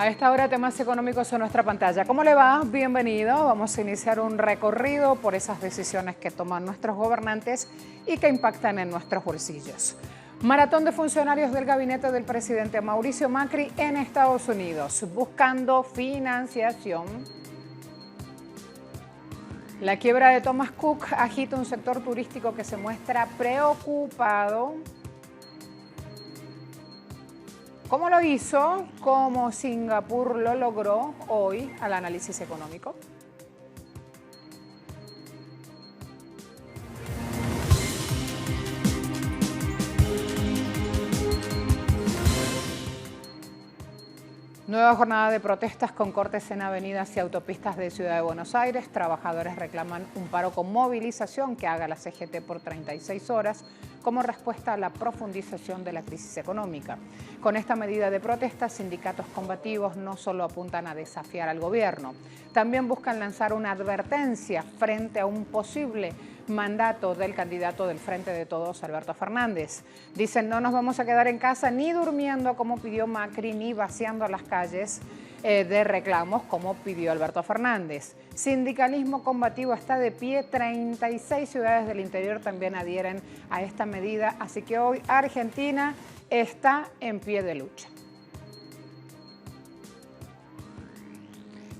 A esta hora, temas económicos en nuestra pantalla. ¿Cómo le va? Bienvenido. Vamos a iniciar un recorrido por esas decisiones que toman nuestros gobernantes y que impactan en nuestros bolsillos. Maratón de funcionarios del gabinete del presidente Mauricio Macri en Estados Unidos, buscando financiación. La quiebra de Thomas Cook agita un sector turístico que se muestra preocupado. ¿Cómo lo hizo? ¿Cómo Singapur lo logró? Hoy al análisis económico. Nueva jornada de protestas con cortes en avenidas y autopistas de Ciudad de Buenos Aires. Trabajadores reclaman un paro con movilización que haga la CGT por 36 horas como respuesta a la profundización de la crisis económica. Con esta medida de protesta, sindicatos combativos no solo apuntan a desafiar al gobierno, también buscan lanzar una advertencia frente a un posible mandato del candidato del Frente de Todos, Alberto Fernández. Dicen: no nos vamos a quedar en casa ni durmiendo como pidió Macri, ni vaciando las calles de reclamos como pidió Alberto Fernández. Sindicalismo combativo está de pie, 36 ciudades del interior también adhieren a esta medida, así que hoy Argentina está en pie de lucha.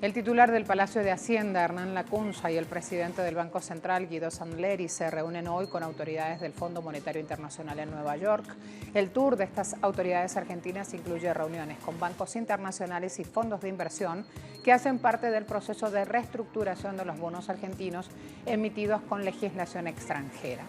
El titular del Palacio de Hacienda, Hernán Lacunza, y el presidente del Banco Central, Guido Sanleri, se reúnen hoy con autoridades del Fondo Monetario Internacional en Nueva York. El tour de estas autoridades argentinas incluye reuniones con bancos internacionales y fondos de inversión que hacen parte del proceso de reestructuración de los bonos argentinos emitidos con legislación extranjera.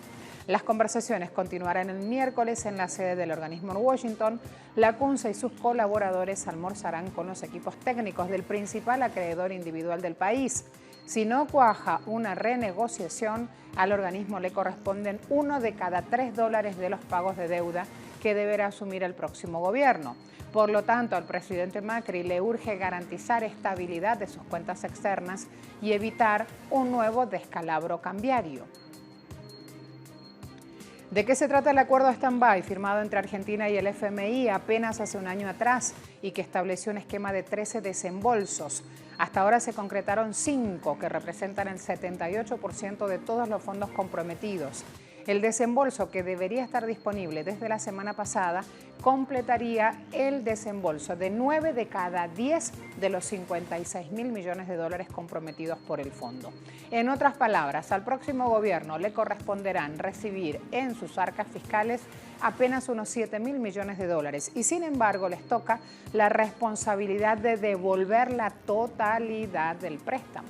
Las conversaciones continuarán el miércoles en la sede del organismo en Washington. Lacunza y sus colaboradores almorzarán con los equipos técnicos del principal acreedor individual del país. Si no cuaja una renegociación, al organismo le corresponden $1 de cada $3 de los pagos de deuda que deberá asumir el próximo gobierno. Por lo tanto, al presidente Macri le urge garantizar estabilidad de sus cuentas externas y evitar un nuevo descalabro cambiario. ¿De qué se trata el acuerdo stand-by firmado entre Argentina y el FMI apenas hace un año atrás y que estableció un esquema de 13 desembolsos? Hasta ahora se concretaron 5, que representan el 78% de todos los fondos comprometidos. El desembolso, que debería estar disponible desde la semana pasada, completaría el desembolso de 9 de cada 10 de los 56.000 millones de dólares comprometidos por el fondo. En otras palabras, al próximo gobierno le corresponderán recibir en sus arcas fiscales apenas unos 7.000 millones de dólares y sin embargo les toca la responsabilidad de devolver la totalidad del préstamo.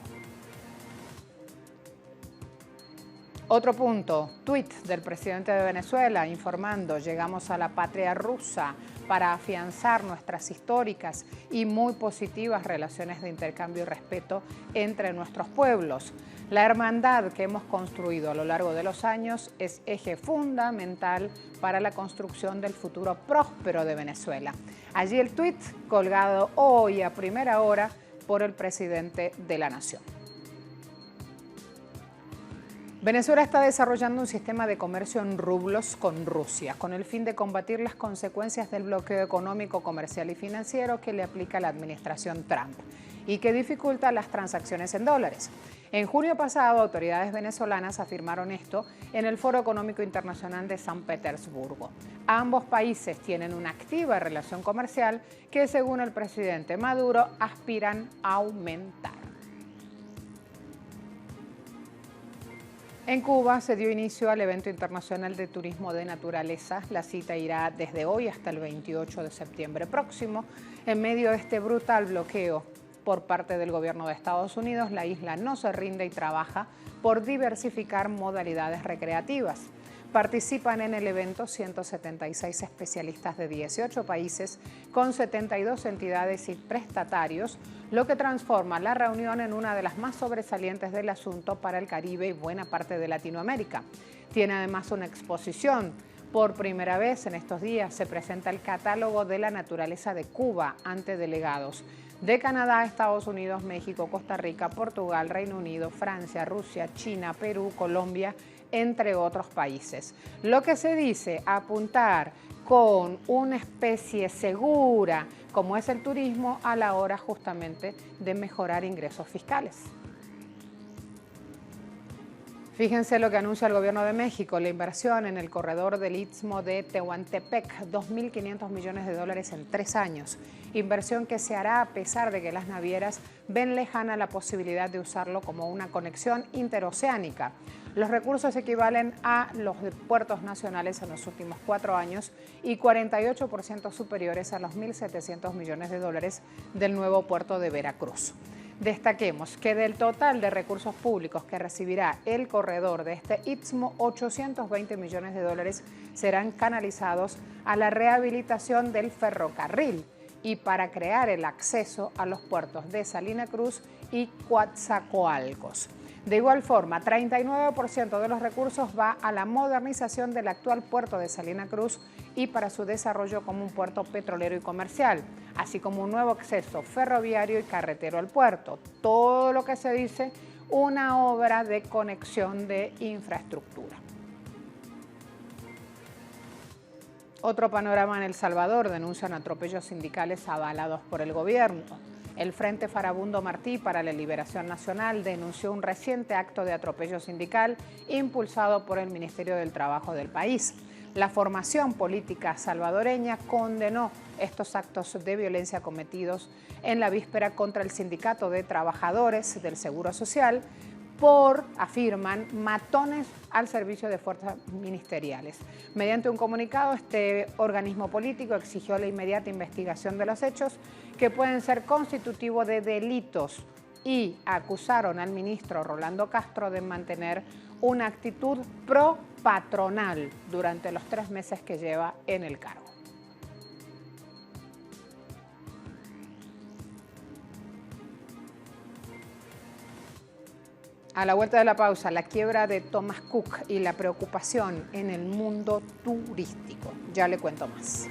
Otro punto, tuit del presidente de Venezuela informando: llegamos a la patria rusa para afianzar nuestras históricas y muy positivas relaciones de intercambio y respeto entre nuestros pueblos. La hermandad que hemos construido a lo largo de los años es eje fundamental para la construcción del futuro próspero de Venezuela. Allí el tuit colgado hoy a primera hora por el presidente de la Nación. Venezuela está desarrollando un sistema de comercio en rublos con Rusia, con el fin de combatir las consecuencias del bloqueo económico, comercial y financiero que le aplica la administración Trump y que dificulta las transacciones en dólares. En junio pasado, autoridades venezolanas afirmaron esto en el Foro Económico Internacional de San Petersburgo. Ambos países tienen una activa relación comercial que, según el presidente Maduro, aspiran a aumentar. En Cuba se dio inicio al evento internacional de turismo de naturaleza. La cita irá desde hoy hasta el 28 de septiembre próximo. En medio de este brutal bloqueo por parte del gobierno de Estados Unidos, la isla no se rinde y trabaja por diversificar modalidades recreativas. Participan en el evento 176 especialistas de 18 países con 72 entidades y prestatarios, lo que transforma la reunión en una de las más sobresalientes del asunto para el Caribe y buena parte de Latinoamérica. Tiene además una exposición. Por primera vez en estos días se presenta el catálogo de la naturaleza de Cuba ante delegados de Canadá, Estados Unidos, México, Costa Rica, Portugal, Reino Unido, Francia, Rusia, China, Perú, Colombia, entre otros países. Lo que se dice apuntar con una especie segura como es el turismo a la hora justamente de mejorar ingresos fiscales. Fíjense lo que anuncia el Gobierno de México, la inversión en el corredor del Istmo de Tehuantepec, 2.500 millones de dólares en 3 años. Inversión que se hará a pesar de que las navieras ven lejana la posibilidad de usarlo como una conexión interoceánica. Los recursos equivalen a los de puertos nacionales en los últimos 4 años y 48% superiores a los 1.700 millones de dólares del nuevo puerto de Veracruz. Destaquemos que del total de recursos públicos que recibirá el corredor de este Istmo, 820 millones de dólares serán canalizados a la rehabilitación del ferrocarril y para crear el acceso a los puertos de Salina Cruz y Coatzacoalcos. De igual forma, 39% de los recursos va a la modernización del actual puerto de Salina Cruz y para su desarrollo como un puerto petrolero y comercial, así como un nuevo acceso ferroviario y carretero al puerto. Todo lo que se dice, una obra de conexión de infraestructura. Otro panorama en El Salvador: denuncian atropellos sindicales avalados por el gobierno. El Frente Farabundo Martí para la Liberación Nacional denunció un reciente acto de atropello sindical impulsado por el Ministerio del Trabajo del país. La formación política salvadoreña condenó estos actos de violencia cometidos en la víspera contra el Sindicato de Trabajadores del Seguro Social por, afirman, matones al servicio de fuerzas ministeriales. Mediante un comunicado, este organismo político exigió la inmediata investigación de los hechos que pueden ser constitutivos de delitos y acusaron al ministro Rolando Castro de mantener una actitud pro-patronal durante los 3 meses que lleva en el cargo. A la vuelta de la pausa, la quiebra de Thomas Cook y la preocupación en el mundo turístico. Ya le cuento más.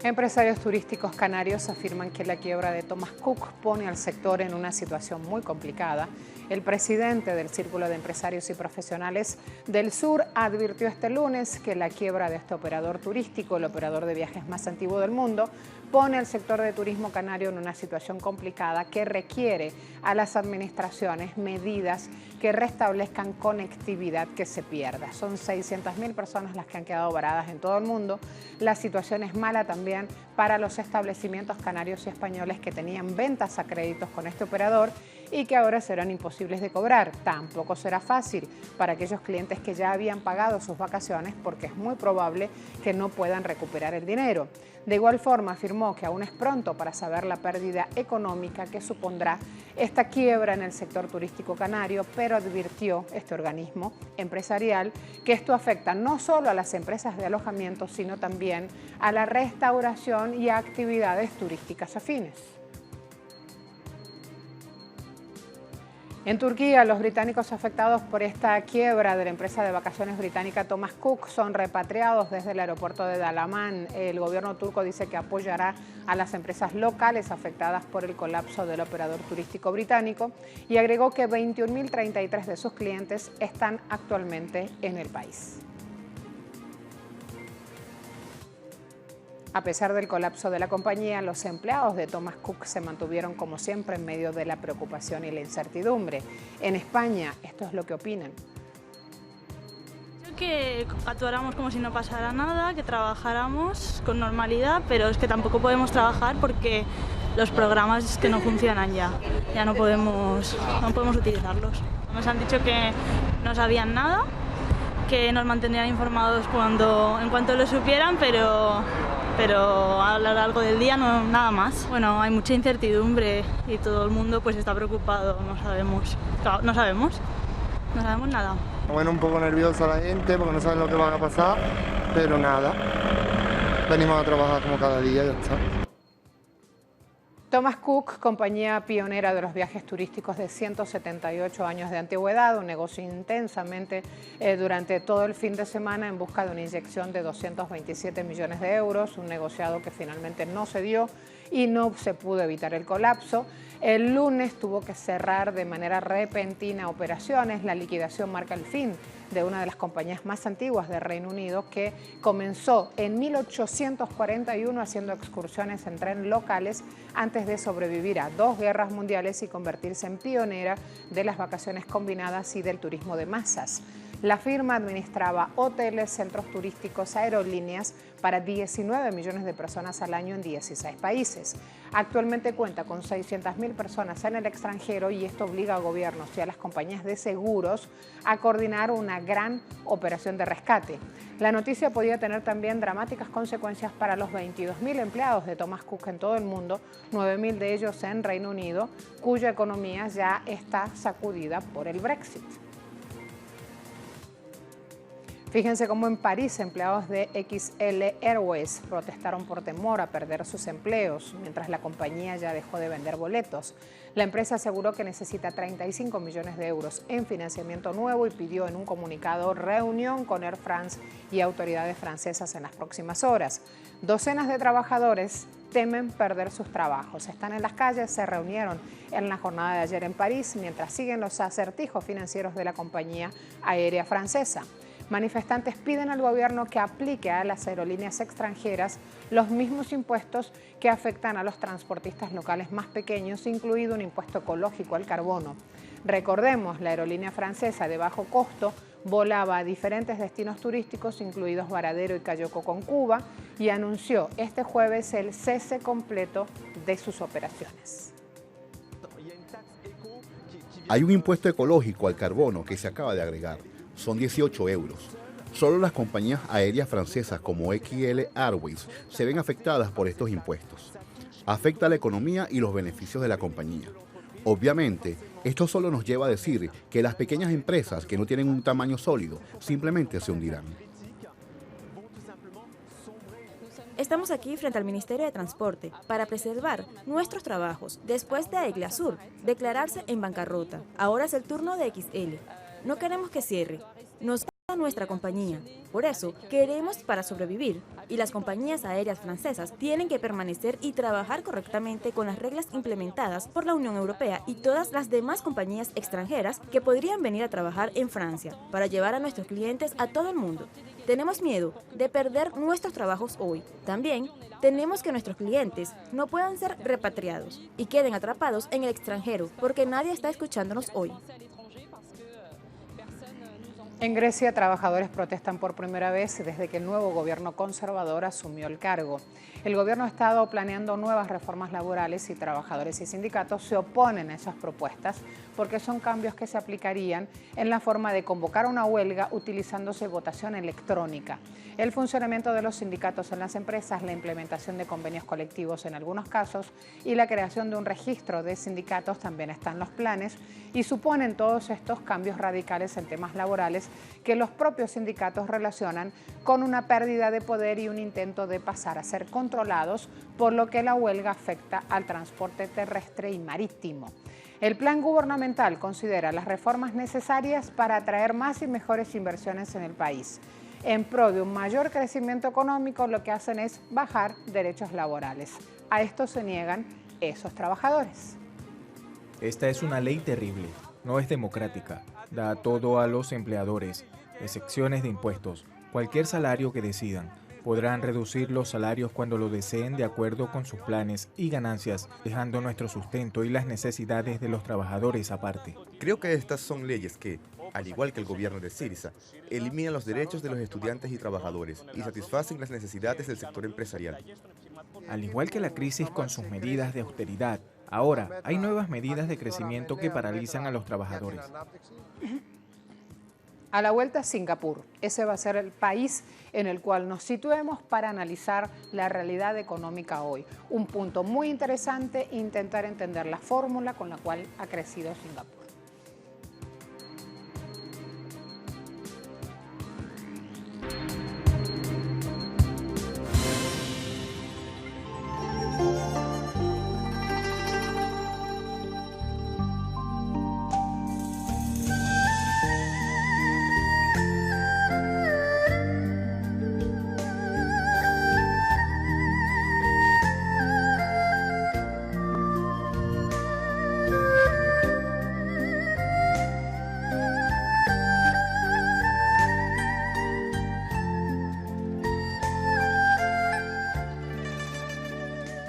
Empresarios turísticos canarios afirman que la quiebra de Thomas Cook pone al sector en una situación muy complicada. El presidente del Círculo de Empresarios y Profesionales del Sur advirtió este lunes que la quiebra de este operador turístico, el operador de viajes más antiguo del mundo, pone al sector de turismo canario en una situación complicada que requiere a las administraciones medidas que restablezcan conectividad que se pierda. Son 600.000 personas las que han quedado varadas en todo el mundo. La situación es mala también para los establecimientos canarios y españoles que tenían ventas a créditos con este operador y que ahora serán imposibles de cobrar. Tampoco será fácil para aquellos clientes que ya habían pagado sus vacaciones porque es muy probable que no puedan recuperar el dinero. De igual forma, afirmó que aún es pronto para saber la pérdida económica que supondrá esta quiebra en el sector turístico canario, pero advirtió este organismo empresarial que esto afecta no solo a las empresas de alojamiento, sino también a la restauración y a actividades turísticas afines. En Turquía, los británicos afectados por esta quiebra de la empresa de vacaciones británica Thomas Cook son repatriados desde el aeropuerto de Dalaman. El gobierno turco dice que apoyará a las empresas locales afectadas por el colapso del operador turístico británico y agregó que 21.033 de sus clientes están actualmente en el país. A pesar del colapso de la compañía, los empleados de Thomas Cook se mantuvieron como siempre en medio de la preocupación y la incertidumbre. En España, esto es lo que opinan. Creo que actuáramos como si no pasara nada, que trabajáramos con normalidad, pero es que tampoco podemos trabajar porque los programas que no funcionan ya no podemos utilizarlos. Nos han dicho que no sabían nada, que nos mantendrían informados en cuanto lo supieran, pero a lo largo del día nada más. Bueno, hay mucha incertidumbre y todo el mundo pues está preocupado, no sabemos nada. Bueno, un poco nerviosa la gente porque no saben lo que va a pasar, pero nada, venimos a trabajar como cada día y ya está. Thomas Cook, compañía pionera de los viajes turísticos de 178 años de antigüedad, un negocio intensamente durante todo el fin de semana en busca de una inyección de 227 millones de euros, un negociado que finalmente no se dio y no se pudo evitar el colapso. El lunes tuvo que cerrar de manera repentina operaciones. La liquidación marca el fin de una de las compañías más antiguas de Reino Unido, que comenzó en 1841 haciendo excursiones en tren locales antes de sobrevivir a 2 guerras mundiales y convertirse en pionera de las vacaciones combinadas y del turismo de masas. La firma administraba hoteles, centros turísticos, aerolíneas para 19 millones de personas al año en 16 países. Actualmente cuenta con 600.000 personas en el extranjero y esto obliga a gobiernos y a las compañías de seguros a coordinar una gran operación de rescate. La noticia podía tener también dramáticas consecuencias para los 22.000 empleados de Thomas Cook en todo el mundo, 9.000 de ellos en Reino Unido, cuya economía ya está sacudida por el Brexit. Fíjense cómo en París empleados de XL Airways protestaron por temor a perder sus empleos, mientras la compañía ya dejó de vender boletos. La empresa aseguró que necesita 35 millones de euros en financiamiento nuevo y pidió en un comunicado reunión con Air France y autoridades francesas en las próximas horas. Docenas de trabajadores temen perder sus trabajos. Están en las calles, se reunieron en la jornada de ayer en París, mientras siguen los acertijos financieros de la compañía aérea francesa. Manifestantes piden al gobierno que aplique a las aerolíneas extranjeras los mismos impuestos que afectan a los transportistas locales más pequeños, incluido un impuesto ecológico al carbono. Recordemos, la aerolínea francesa de bajo costo volaba a diferentes destinos turísticos, incluidos Varadero y Callao con Cuba, y anunció este jueves el cese completo de sus operaciones. Hay un impuesto ecológico al carbono que se acaba de agregar. Son 18 euros. Solo las compañías aéreas francesas como XL Airways se ven afectadas por estos impuestos. Afecta a la economía y los beneficios de la compañía. Obviamente, esto solo nos lleva a decir que las pequeñas empresas que no tienen un tamaño sólido simplemente se hundirán. Estamos aquí frente al Ministerio de Transporte para preservar nuestros trabajos después de Aigle Azur declararse en bancarrota. Ahora es el turno de XL. No queremos que cierre, nos gusta nuestra compañía. Por eso, queremos para sobrevivir. Y las compañías aéreas francesas tienen que permanecer y trabajar correctamente con las reglas implementadas por la Unión Europea y todas las demás compañías extranjeras que podrían venir a trabajar en Francia para llevar a nuestros clientes a todo el mundo. Tenemos miedo de perder nuestros trabajos hoy. También tenemos que nuestros clientes no puedan ser repatriados y queden atrapados en el extranjero porque nadie está escuchándonos hoy. En Grecia, trabajadores protestan por primera vez desde que el nuevo gobierno conservador asumió el cargo. El gobierno ha estado planeando nuevas reformas laborales y trabajadores y sindicatos se oponen a esas propuestas porque son cambios que se aplicarían en la forma de convocar una huelga utilizándose votación electrónica. El funcionamiento de los sindicatos en las empresas, la implementación de convenios colectivos en algunos casos y la creación de un registro de sindicatos también están en los planes y suponen todos estos cambios radicales en temas laborales que los propios sindicatos relacionan con una pérdida de poder y un intento de pasar a ser controlados, por lo que la huelga afecta al transporte terrestre y marítimo. El plan gubernamental considera las reformas necesarias para atraer más y mejores inversiones en el país. En pro de un mayor crecimiento económico, lo que hacen es bajar derechos laborales. A esto se niegan esos trabajadores. Esta es una ley terrible, no es democrática, da todo a los empleadores, excepciones de impuestos, cualquier salario que decidan. Podrán reducir los salarios cuando lo deseen de acuerdo con sus planes y ganancias, dejando nuestro sustento y las necesidades de los trabajadores aparte. Creo que estas son leyes que, al igual que el gobierno de Syriza, eliminan los derechos de los estudiantes y trabajadores y satisfacen las necesidades del sector empresarial. Al igual que la crisis con sus medidas de austeridad, ahora hay nuevas medidas de crecimiento que paralizan a los trabajadores. A la vuelta a Singapur, ese va a ser el país en el cual nos situemos para analizar la realidad económica hoy. Un punto muy interesante, intentar entender la fórmula con la cual ha crecido Singapur.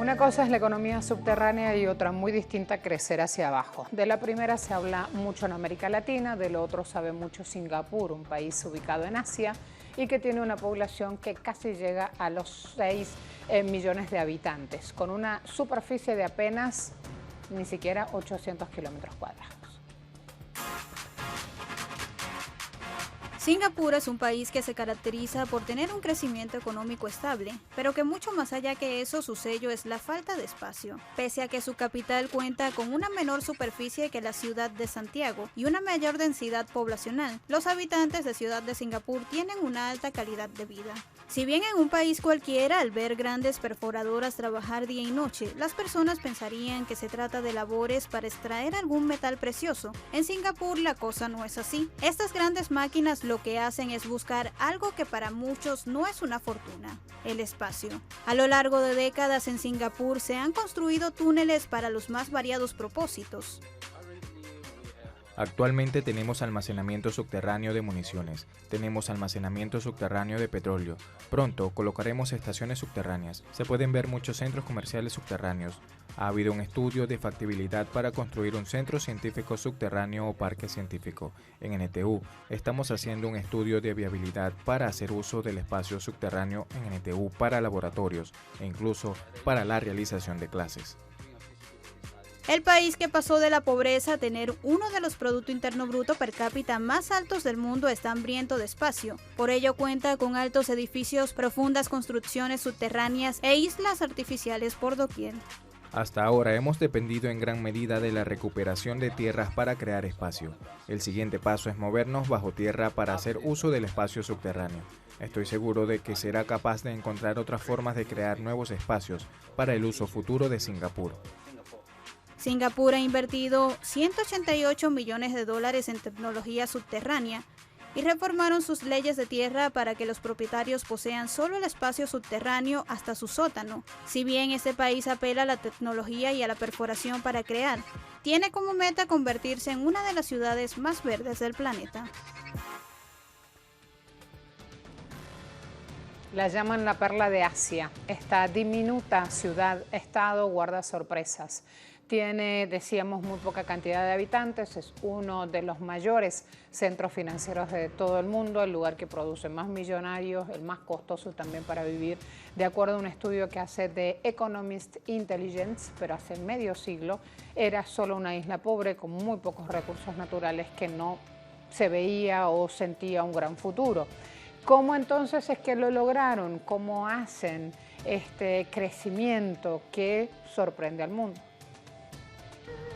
Una cosa es la economía subterránea y otra muy distinta, crecer hacia abajo. De la primera se habla mucho en América Latina, de lo otro sabe mucho Singapur, un país ubicado en Asia y que tiene una población que casi llega a los 6 millones de habitantes, con una superficie de apenas ni siquiera 800 kilómetros cuadrados. Singapur es un país que se caracteriza por tener un crecimiento económico estable, pero que mucho más allá que eso su sello es la falta de espacio. Pese a que su capital cuenta con una menor superficie que la ciudad de Santiago y una mayor densidad poblacional, los habitantes de Ciudad de Singapur tienen una alta calidad de vida. Si bien en un país cualquiera, al ver grandes perforadoras trabajar día y noche, las personas pensarían que se trata de labores para extraer algún metal precioso, en Singapur la cosa no es así. Estas grandes máquinas lo que hacen es buscar algo que para muchos no es una fortuna: el espacio. A lo largo de décadas en Singapur se han construido túneles para los más variados propósitos. Actualmente tenemos almacenamiento subterráneo de municiones, tenemos almacenamiento subterráneo de petróleo. Pronto colocaremos estaciones subterráneas. Se pueden ver muchos centros comerciales subterráneos. Ha habido un estudio de factibilidad para construir un centro científico subterráneo o parque científico. En NTU estamos haciendo un estudio de viabilidad para hacer uso del espacio subterráneo en NTU para laboratorios e incluso para la realización de clases. El país que pasó de la pobreza a tener uno de los Producto Interno Bruto per cápita más altos del mundo está hambriento de espacio. Por ello cuenta con altos edificios, profundas construcciones subterráneas e islas artificiales por doquier. Hasta ahora hemos dependido en gran medida de la recuperación de tierras para crear espacio. El siguiente paso es movernos bajo tierra para hacer uso del espacio subterráneo. Estoy seguro de que será capaz de encontrar otras formas de crear nuevos espacios para el uso futuro de Singapur. Singapur ha invertido $188 millones en tecnología subterránea y reformaron sus leyes de tierra para que los propietarios posean solo el espacio subterráneo hasta su sótano. Si bien este país apela a la tecnología y a la perforación para crear, tiene como meta convertirse en una de las ciudades más verdes del planeta. La llaman la perla de Asia. Esta diminuta ciudad-estado guarda sorpresas. Tiene, decíamos, muy poca cantidad de habitantes, es uno de los mayores centros financieros de todo el mundo, el lugar que produce más millonarios, el más costoso también para vivir, de acuerdo a un estudio que hace The Economist Intelligence, pero hace medio siglo, era solo una isla pobre con muy pocos recursos naturales que no se veía o sentía un gran futuro. ¿Cómo entonces es que lo lograron? ¿Cómo hacen este crecimiento que sorprende al mundo?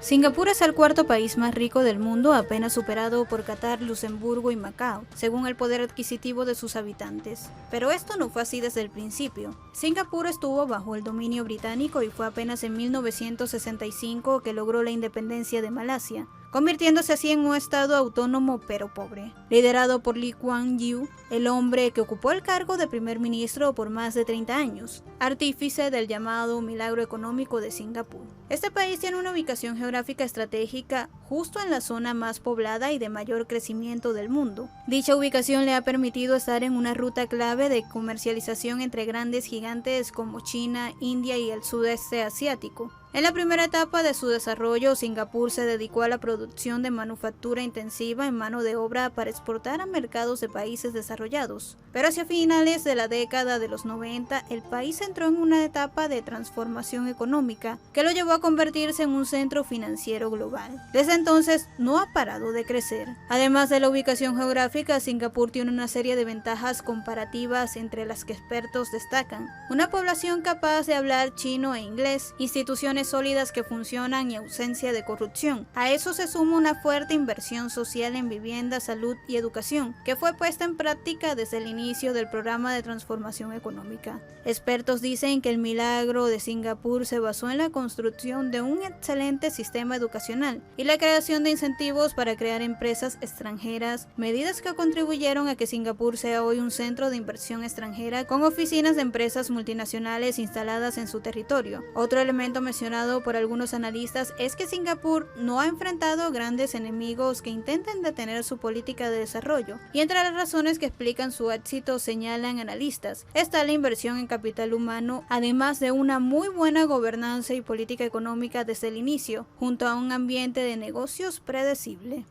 Singapur es el cuarto país más rico del mundo, apenas superado por Qatar, Luxemburgo y Macao, según el poder adquisitivo de sus habitantes. Pero esto no fue así desde el principio. Singapur estuvo bajo el dominio británico y fue apenas en 1965 que logró la independencia de Malasia, convirtiéndose así en un estado autónomo pero pobre. Liderado por Lee Kuan Yew, el hombre que ocupó el cargo de primer ministro por más de 30 años, artífice del llamado milagro económico de Singapur. Este país tiene una ubicación geográfica estratégica justo en la zona más poblada y de mayor crecimiento del mundo. Dicha ubicación le ha permitido estar en una ruta clave de comercialización entre grandes gigantes como China, India y el sudeste asiático. En la primera etapa de su desarrollo, Singapur se dedicó a la producción de manufactura intensiva en mano de obra para exportar a mercados de países desarrollados. Pero hacia finales de la década de los 90, el país entró en una etapa de transformación económica que lo llevó a convertirse en un centro financiero global. Desde entonces no ha parado de crecer. Además de la ubicación geográfica, Singapur tiene una serie de ventajas comparativas entre las que expertos destacan: una población capaz de hablar chino e inglés, instituciones sólidas que funcionan y ausencia de corrupción. A eso se suma una fuerte inversión social en vivienda, salud y educación, que fue puesta en práctica desde el inicio del programa de transformación económica. Expertos dicen que el milagro de Singapur se basó en la construcción de un excelente sistema educacional y la creación de incentivos para crear empresas extranjeras, medidas que contribuyeron a que Singapur sea hoy un centro de inversión extranjera con oficinas de empresas multinacionales instaladas en su territorio. Otro elemento mencionado por algunos analistas es que Singapur no ha enfrentado grandes enemigos que intenten detener su política de desarrollo, y entre las razones que explican su éxito, señalan analistas, está la inversión en capital humano, además de una muy buena gobernanza y política económica desde el inicio, junto a un ambiente de negocios predecible.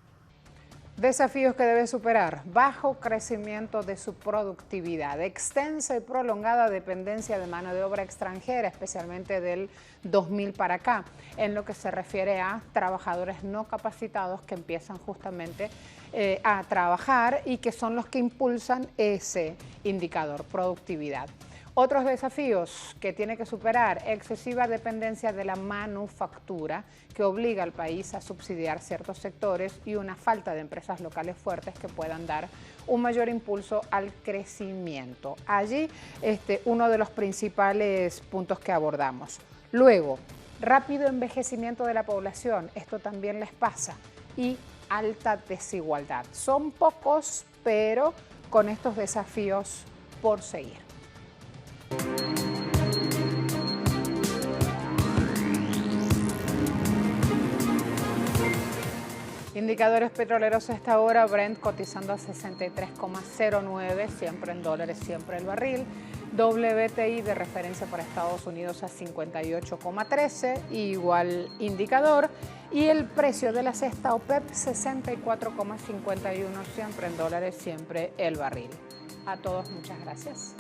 Desafíos que debe superar: bajo crecimiento de su productividad, extensa y prolongada dependencia de mano de obra extranjera, especialmente del 2000 para acá, en lo que se refiere a trabajadores no capacitados que empiezan justamente a trabajar y que son los que impulsan ese indicador, productividad. Otros desafíos que tiene que superar: excesiva dependencia de la manufactura, que obliga al país a subsidiar ciertos sectores, y una falta de empresas locales fuertes que puedan dar un mayor impulso al crecimiento. Allí uno de los principales puntos que abordamos. Luego, rápido envejecimiento de la población, esto también les pasa, y alta desigualdad. Son pocos, pero con estos desafíos por seguir. Indicadores petroleros a esta hora: Brent cotizando a 63,09, siempre en dólares, siempre el barril. WTI de referencia para Estados Unidos a 58,13, igual indicador. Y el precio de la cesta OPEP 64,51, siempre en dólares, siempre el barril. A todos muchas gracias.